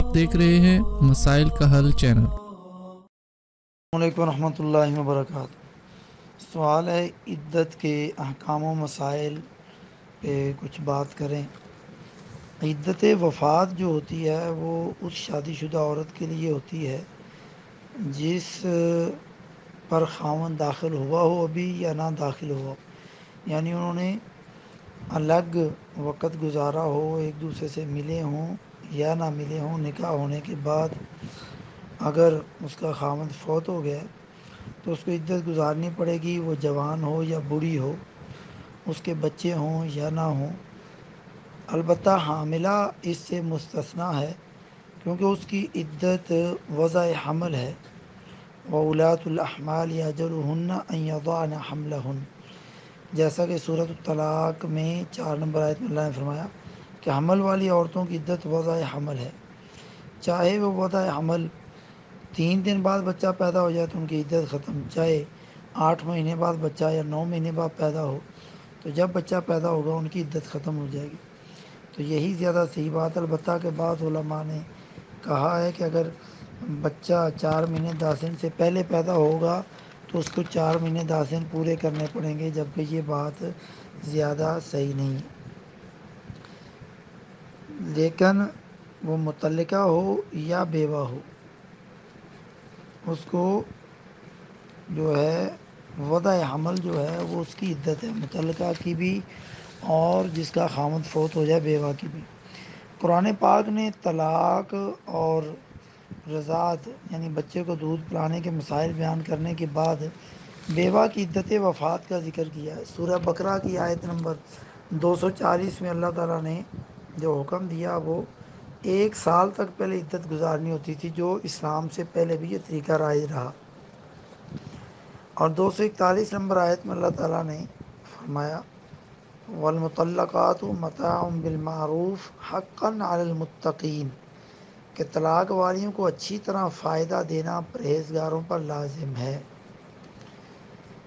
آپ دیکھ رہے ہیں مسائل کا حل چینل۔ السلام علیکم ورحمۃ اللہ وبرکاتہ۔ سوال ہے عدت کے احکام و مسائل پہ کچھ بات کریں۔ عدت وفات جو ہوتی ہے وہ اس شادی شدہ عورت کے لیے ہوتی ہے جس پر خاوند داخل ہوا ہو ابھی یا نہ داخل ہوا ہو، یعنی انہوں نے الگ وقت گزارا ہو، ایک دوسرے سے ملے ہوں یا نہ ملے ہوں، نکاح ہونے کے بعد اگر اس کا خاوند فوت ہو گیا تو اس کو عدت گزارنی پڑے گی، وہ جوان ہو یا بوڑھی ہو، اس کے بچے ہوں یا نہ ہوں۔ البتہ حاملہ اس سے مستثنیٰ ہے کیونکہ اس کی عدت وضع حمل ہے۔ وَأُولَاتُ الْأَحْمَالِ أَجَلُهُنَّ أَن يَضَعْنَ حَمْلَهُنَّ، جیسا کہ سورۃ الطلاق میں 4 نمبر آیت میں اللہ نے فرمایا کہ حمل والی عورتوں کی عدت وضع حمل ہے، چاہے وہ وضع حمل 3 دن بعد بچہ پیدا ہو جائے تو ان کی عدت ختم، چاہے 8 مہینے بعد بچہ یا 9 مہینے بعد پیدا ہو تو جب بچہ پیدا ہوگا ان کی عدت ختم ہو جائے گی۔ تو یہی زیادہ صحیح بات، البتہ کہ بعض علماء نے کہا ہے کہ اگر بچہ 4 مہینے 10 دن سے پہلے پیدا ہوگا تو اس کو 4 مہینے 10 دن پورے کرنے پڑیں گے، جبکہ یہ بات زیادہ صحیح نہیں ہے۔ لیکن وہ مطلقہ ہو یا بیوہ ہو، اس کو جو ہے وضع حمل جو ہے وہ اس کی عدت ہے، مطلقہ کی بھی اور جس کا خامد فوت ہو جائے بیوہ کی بھی۔ قرآن پاک نے طلاق اور رضاعت یعنی بچے کو دودھ پلانے کے مسائل بیان کرنے کے بعد بیوہ کی عدت وفات کا ذکر کیا ہے۔ سورہ بقرہ کی آیت نمبر 240 میں اللہ تعالیٰ نے جو حکم دیا وہ 1 سال تک پہلے عدت گزارنی ہوتی تھی، جو اسلام سے پہلے بھی یہ طریقہ رائج رہا۔ اور 241 نمبر آیت میں اللہ تعالیٰ نے فرمایا وَالْمُطَلَّقَاتُ مَتَاعٌ بِالْمَعْرُوفِ حَقًّا عَلَى الْمُتَّقِينَ، کہ طلاق والیوں کو اچھی طرح فائدہ دینا پرہیزگاروں پر لازم ہے۔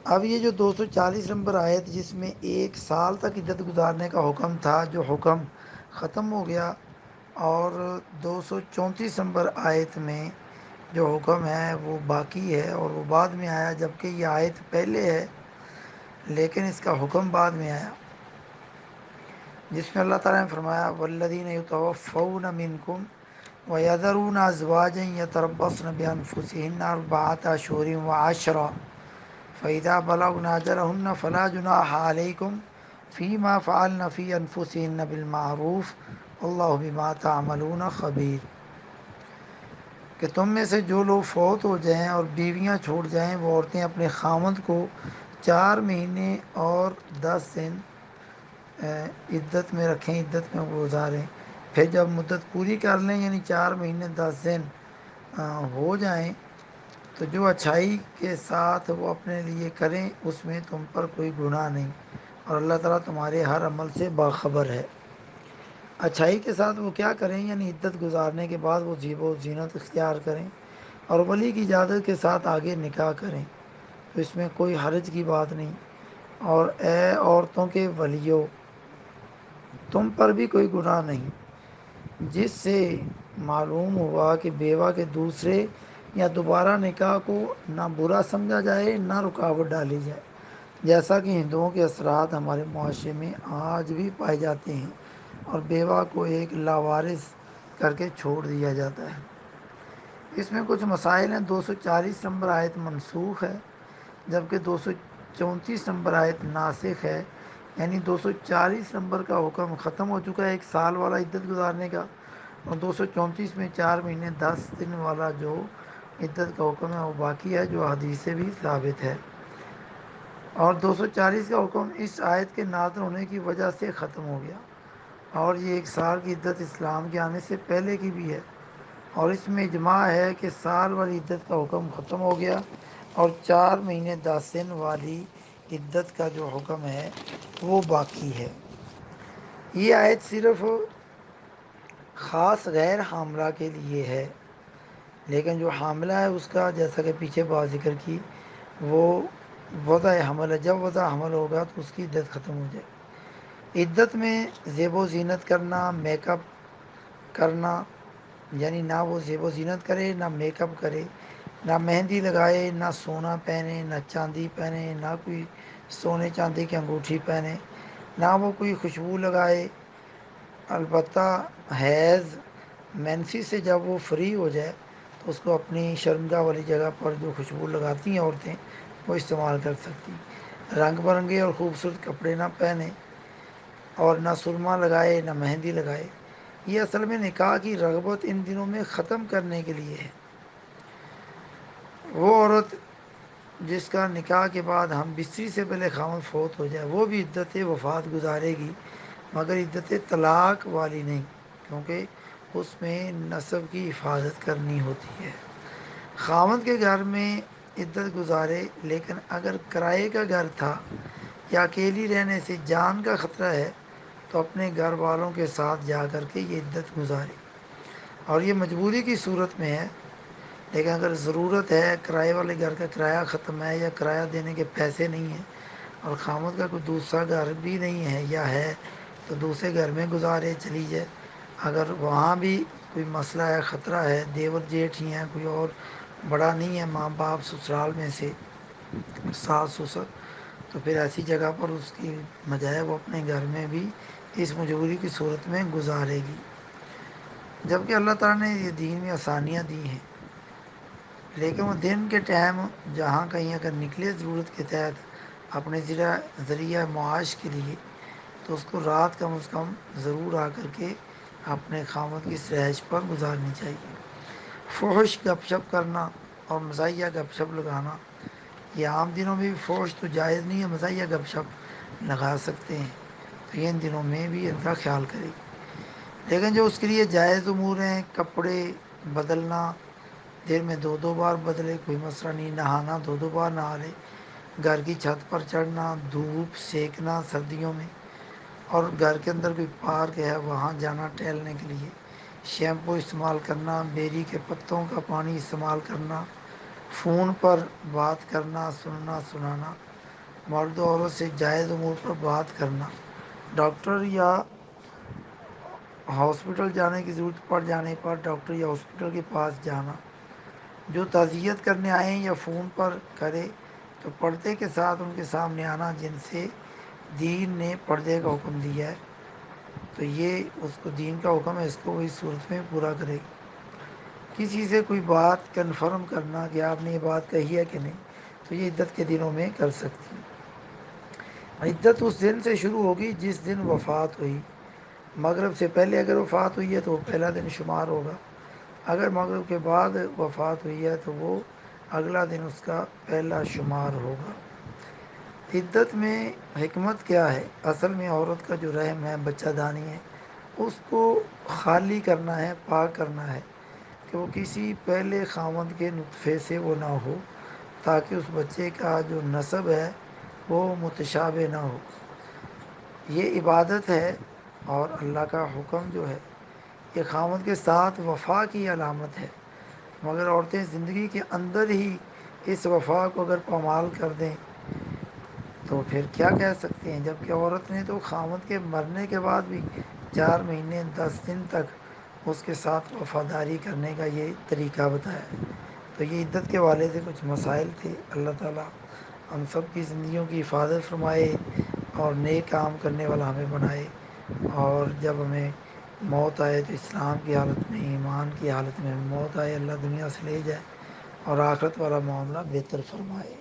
اب یہ جو 240 نمبر آیت جس میں 1 سال تک عدت گزارنے کا حکم تھا، جو حکم ختم ہو گیا، اور 234 نمبر آیت میں جو حکم ہے وہ باقی ہے اور وہ بعد میں آیا، جبکہ یہ آیت پہلے ہے لیکن اس کا حکم بعد میں آیا، جس میں اللہ تعالیٰ نے فرمایا وَالَّذِينَ يُتَوَفَّوْنَ مِنْكُمْ وَيَذَرُونَ أَزْوَاجًا يَتَرَبَّصْنَ بِأَنفُسِهِنَّ 4 أشهر و10 فَإِذَا بَلَغْنَ أَجَلَهُنَّ فَلَا جُنَاحَ عَلَيْكُمْ فِيمَا فَعَلْنَ فِي أَنفُسِهِنَّ بِالْمَعْرُوفِ وَاللَّهُ بِمَا تَعْمَلُونَ خَبِيرٌ، کہ تم میں سے جو لوگ فوت ہو جائیں اور بیویاں چھوڑ جائیں وہ عورتیں اپنے خاوند کو 4 مہینے اور 10 دن عدت میں رکھیں، عدت میں گزاریں، پھر جب مدت پوری کر لیں یعنی 4 مہینے 10 دن ہو جائیں تو جو اچھائی کے ساتھ وہ اپنے لیے کریں اس میں تم پر کوئی گناہ نہیں، اور اللہ تعالیٰ تمہارے ہر عمل سے باخبر ہے۔ اچھائی کے ساتھ وہ کیا کریں، یعنی عدت گزارنے کے بعد وہ زیب و زینت اختیار کریں اور ولی کی اجازت کے ساتھ آگے نکاح کریں، تو اس میں کوئی حرج کی بات نہیں۔ اور اے عورتوں کے ولیو، تم پر بھی کوئی گناہ نہیں جس سے معلوم ہوا کہ بیوہ کے دوسرے یا دوبارہ نکاح کو نہ برا سمجھا جائے نہ رکاوٹ ڈالی جائے، جیسا کہ ہندوؤں کے اثرات ہمارے معاشرے میں آج بھی پائے جاتے ہیں، اور بیوہ کو ایک لاوارث کر کے چھوڑ دیا جاتا ہے۔ اس میں کچھ مسائل ہیں۔ 240 نمبر آیت منسوخ ہے، جبکہ 234 نمبر آیت ناسخ ہے، یعنی 240 نمبر کا حکم ختم ہو چکا ہے 1 سال والا عدت گزارنے کا، اور 234 میں 4 مہینے 10 دن والا جو عدت کا حکم ہے وہ باقی ہے، جو حدیث سے بھی ثابت ہے۔ اور 240 کا حکم اس آیت کے نازل ہونے کی وجہ سے ختم ہو گیا، اور یہ 1 سال کی عدت اسلام کے آنے سے پہلے کی بھی ہے، اور اس میں اجماع ہے کہ سال والی عدت کا حکم ختم ہو گیا اور 4 مہینے 10 دن والی عدت کا جو حکم ہے وہ باقی ہے۔ یہ آیت صرف خاص غیر حاملہ کے لیے ہے، لیکن جو حاملہ ہے اس کا جیسا کہ پیچھے بات ذکر کی وہ وضع حمل ہے، جب وضع حمل ہوگا تو اس کی عدت ختم ہو جائے گی۔ عدت میں زیب و زینت کرنا، میک اپ کرنا یعنی نہ وہ زیب و زینت کرے، نہ میک اپ کرے، نہ مہندی لگائے، نہ سونا پہنے، نہ چاندی پہنے، نہ کوئی سونے چاندی کی انگوٹھی پہنے، نہ وہ کوئی خوشبو لگائے۔ البتہ حیض مینسی سے جب وہ فری ہو جائے تو اس کو اپنی شرمگاہ والی جگہ پر جو خوشبو لگاتی ہیں عورتیں وہ استعمال کر سکتی۔ رنگ برنگے اور خوبصورت کپڑے نہ پہنے اور نہ سرما لگائے، نہ مہندی لگائے۔ یہ اصل میں نکاح کی رغبت ان دنوں میں ختم کرنے کے لیے ہے۔ وہ عورت جس کا نکاح کے بعد ہم بستری سے پہلے خاوند فوت ہو جائے وہ بھی عدت وفات گزارے گی، مگر عدت طلاق والی نہیں، کیونکہ اس میں نسب کی حفاظت کرنی ہوتی ہے۔ خاوند کے گھر میں عدت گزارے، لیکن اگر کرائے کا گھر تھا یا اکیلی رہنے سے جان کا خطرہ ہے تو اپنے گھر والوں کے ساتھ جا کر کے یہ عدت گزارے، اور یہ مجبوری کی صورت میں ہے۔ لیکن اگر ضرورت ہے، کرائے والے گھر کا کرایہ ختم ہے یا کرایہ دینے کے پیسے نہیں ہیں اور خامد کا کوئی دوسرا گھر بھی نہیں ہے یا ہے تو دوسرے گھر میں گزارے چلی جائے۔ اگر وہاں بھی کوئی مسئلہ ہے، خطرہ ہے، دیور جیٹھ ہی ہیں، کوئی اور بڑا نہیں ہے ماں باپ سسرال میں سے، ساس سسر، تو پھر ایسی جگہ پر اس کی بجائے وہ اپنے گھر میں بھی اس مجبوری کی صورت میں گزارے گی۔ جبکہ اللہ تعالیٰ نے یہ دین میں آسانیاں دی ہیں، لیکن وہ دن کے ٹائم جہاں کہیں اگر نکلے ضرورت کے تحت اپنے ذریعہ معاش کے لیے تو اس کو رات کم از کم ضرور آ کر کے اپنے خامد کی رہائش پر گزارنی چاہیے۔ فحش گپ شپ کرنا اور مزاحیہ گپ شپ لگانا، یہ عام دنوں میں بھی فحش تو جائز نہیں ہے، مزاحیہ گپ شپ لگا سکتے ہیں، تو یہ ان دنوں میں بھی ان کا خیال کرے۔ لیکن جو اس کے لیے جائز امور ہیں، کپڑے بدلنا، دیر میں دو دو بار بدلے، کوئی مسئلہ نہیں، نہانا دو دو بار نہا لے، گھر کی چھت پر چڑھنا، دھوپ سیکنا سردیوں میں، اور گھر کے اندر کوئی پارک ہے وہاں جانا ٹہلنے کے لیے، شیمپو استعمال کرنا، بیری کے پتوں کا پانی استعمال کرنا، فون پر بات کرنا، سننا سنانا، مرد و عورت سے جائز امور پر بات کرنا، ڈاکٹر یا ہاسپٹل جانے کی ضرورت پڑ جانے پر ڈاکٹر یا ہاسپٹل کے پاس جانا، جو تعزیت کرنے آئیں یا فون پر کرے تو پردے کے ساتھ ان کے سامنے آنا، جن سے دین نے پردے کا حکم دیا ہے تو یہ اس کو دین کا حکم ہے، اس کو وہ اس صورت میں پورا کرے گی۔ کسی سے کوئی بات کنفرم کرنا کہ آپ نے یہ بات کہی ہے کہ نہیں، تو یہ عدت کے دنوں میں کر سکتی ہے۔ عدت اس دن سے شروع ہوگی جس دن وفات ہوئی۔ مغرب سے پہلے اگر وفات ہوئی ہے تو وہ پہلا دن شمار ہوگا، اگر مغرب کے بعد وفات ہوئی ہے تو وہ اگلا دن اس کا پہلا شمار ہوگا۔ عدت میں حکمت کیا ہے؟ اصل میں عورت کا جو رحم ہے، بچہ دانی ہے، اس کو خالی کرنا ہے، پاک کرنا ہے کہ وہ کسی پہلے خاوند کے نطفے سے وہ نہ ہو، تاکہ اس بچے کا جو نسب ہے وہ متشابہ نہ ہو۔ یہ عبادت ہے، اور اللہ کا حکم جو ہے یہ خاوند کے ساتھ وفا کی علامت ہے، مگر عورتیں زندگی کے اندر ہی اس وفا کو اگر پامال کر دیں تو پھر کیا کہہ سکتے ہیں؟ جبکہ عورت نے تو خاوند کے مرنے کے بعد بھی 4 مہینے 10 دن تک اس کے ساتھ وفاداری کرنے کا یہ طریقہ بتایا ہے۔ تو یہ عدت کے والے سے کچھ مسائل تھے۔ اللہ تعالیٰ ہم سب کی زندگیوں کی حفاظت فرمائے اور نیک کام کرنے والا ہمیں بنائے، اور جب ہمیں موت آئے تو اسلام کی حالت میں، ایمان کی حالت میں موت آئے، اللہ دنیا سے لے جائے اور آخرت والا معاملہ بہتر فرمائے۔